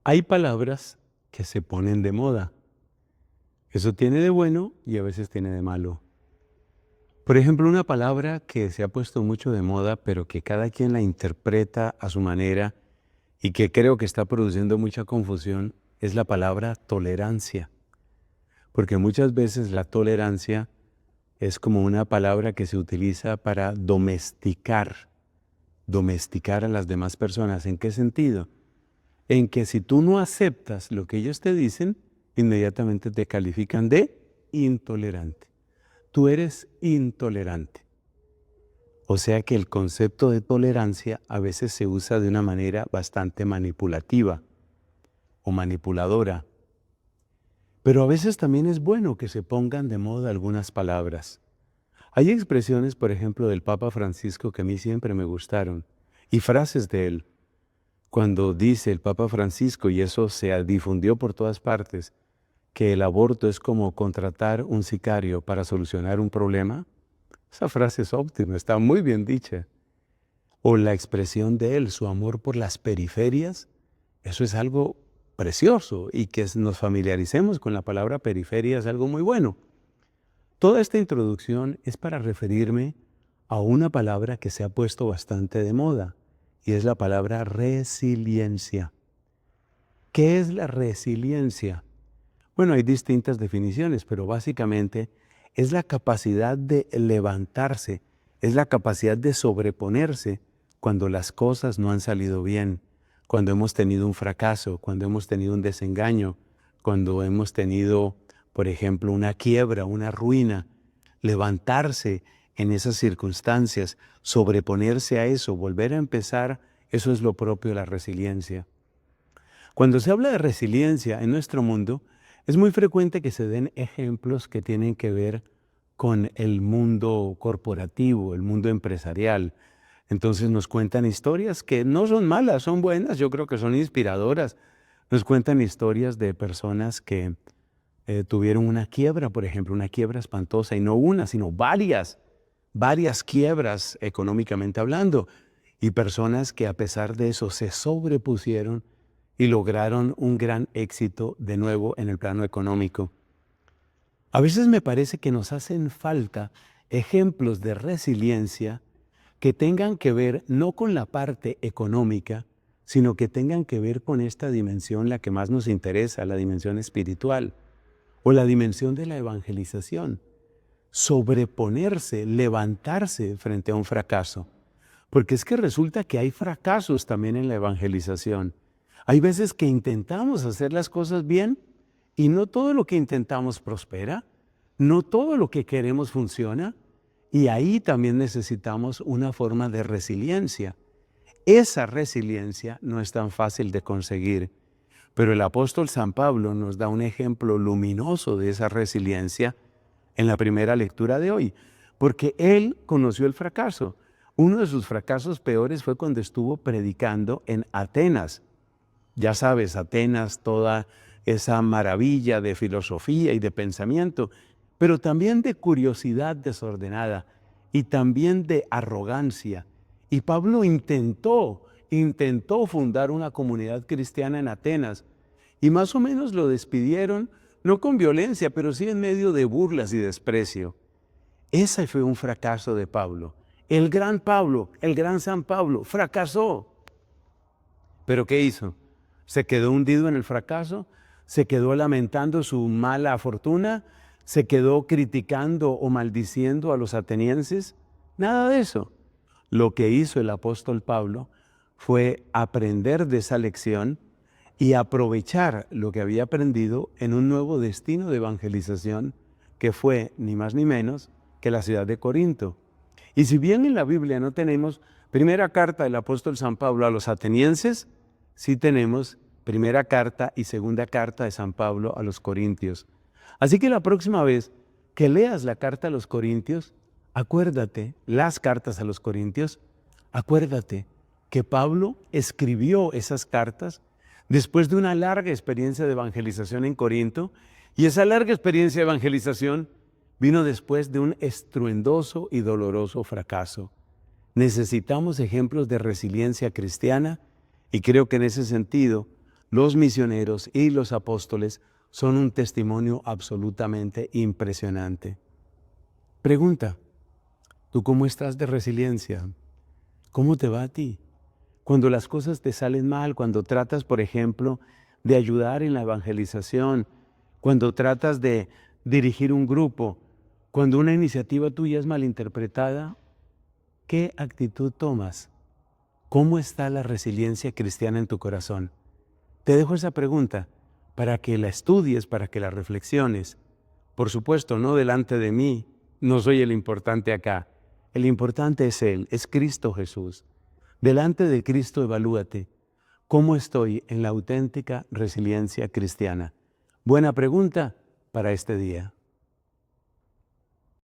Hay palabras que se ponen de moda. Eso tiene de bueno y a veces tiene de malo. Por ejemplo, una palabra que se ha puesto mucho de moda, pero que cada quien la interpreta a su manera y que creo que está produciendo mucha confusión, es la palabra tolerancia. Porque muchas veces la tolerancia es como una palabra que se utiliza para domesticar a las demás personas. ¿En qué sentido? En que si tú no aceptas lo que ellos te dicen, inmediatamente te califican de intolerante. Tú eres intolerante. O sea que el concepto de tolerancia a veces se usa de una manera bastante manipulativa o manipuladora. Pero a veces también es bueno que se pongan de moda algunas palabras. Hay expresiones, por ejemplo, del Papa Francisco que a mí siempre me gustaron, y frases de él. Cuando dice el Papa Francisco, y eso se difundió por todas partes, que el aborto es como contratar un sicario para solucionar un problema, esa frase es óptima, está muy bien dicha. O la expresión de él, su amor por las periferias, eso es algo precioso y que nos familiaricemos con la palabra periferia es algo muy bueno. Toda esta introducción es para referirme a una palabra que se ha puesto bastante de moda y es la palabra resiliencia. ¿Qué es la resiliencia? Bueno, hay distintas definiciones, pero básicamente es la capacidad de levantarse, es la capacidad de sobreponerse cuando las cosas no han salido bien, cuando hemos tenido un fracaso, cuando hemos tenido un desengaño, cuando hemos tenido, por ejemplo, una quiebra, una ruina. Levantarse en esas circunstancias, sobreponerse a eso, volver a empezar, eso es lo propio de la resiliencia. Cuando se habla de resiliencia en nuestro mundo, es muy frecuente que se den ejemplos que tienen que ver con el mundo corporativo, el mundo empresarial. Entonces nos cuentan historias que no son malas, son buenas, yo creo que son inspiradoras. Nos cuentan historias de personas que tuvieron una quiebra, por ejemplo, una quiebra espantosa, y no una, sino varias quiebras económicamente hablando, y personas que a pesar de eso se sobrepusieron y lograron un gran éxito de nuevo en el plano económico. A veces me parece que nos hacen falta ejemplos de resiliencia que tengan que ver no con la parte económica, sino que tengan que ver con esta dimensión, la que más nos interesa, la dimensión espiritual o la dimensión de la evangelización. Sobreponerse, levantarse frente a un fracaso. Porque es que resulta que hay fracasos también en la evangelización. Hay veces que intentamos hacer las cosas bien y no todo lo que intentamos prospera, no todo lo que queremos funciona, y ahí también necesitamos una forma de resiliencia. Esa resiliencia no es tan fácil de conseguir, pero el apóstol San Pablo nos da un ejemplo luminoso de esa resiliencia en la primera lectura de hoy, porque él conoció el fracaso. Uno de sus fracasos peores fue cuando estuvo predicando en Atenas. Ya sabes, Atenas, toda esa maravilla de filosofía y de pensamiento, pero también de curiosidad desordenada y también de arrogancia. Y Pablo intentó fundar una comunidad cristiana en Atenas y más o menos lo despidieron, no con violencia, pero sí en medio de burlas y desprecio. Ese fue un fracaso de Pablo. El gran San Pablo, fracasó. ¿Pero qué hizo? ¿Se quedó hundido en el fracaso? ¿Se quedó lamentando su mala fortuna? ¿Se quedó criticando o maldiciendo a los atenienses? Nada de eso. Lo que hizo el apóstol Pablo fue aprender de esa lección y aprovechar lo que había aprendido en un nuevo destino de evangelización que fue ni más ni menos que la ciudad de Corinto. Y si bien en la Biblia no tenemos primera carta del apóstol San Pablo a los atenienses, sí tenemos primera carta y segunda carta de San Pablo a los corintios. Así que la próxima vez que leas la carta a los corintios, acuérdate, las cartas a los corintios, acuérdate que Pablo escribió esas cartas después de una larga experiencia de evangelización en Corinto, y esa larga experiencia de evangelización vino después de un estruendoso y doloroso fracaso. Necesitamos ejemplos de resiliencia cristiana y creo que en ese sentido los misioneros y los apóstoles son un testimonio absolutamente impresionante. Pregunta, ¿tú cómo estás de resiliencia? ¿Cómo te va a ti? Cuando las cosas te salen mal, cuando tratas, por ejemplo, de ayudar en la evangelización, cuando tratas de dirigir un grupo, cuando una iniciativa tuya es malinterpretada, ¿qué actitud tomas? ¿Cómo está la resiliencia cristiana en tu corazón? Te dejo esa pregunta para que la estudies, para que la reflexiones. Por supuesto, no delante de mí, no soy el importante acá. El importante es Él, es Cristo Jesús. Delante de Cristo evalúate, ¿cómo estoy en la auténtica resiliencia cristiana? Buena pregunta para este día.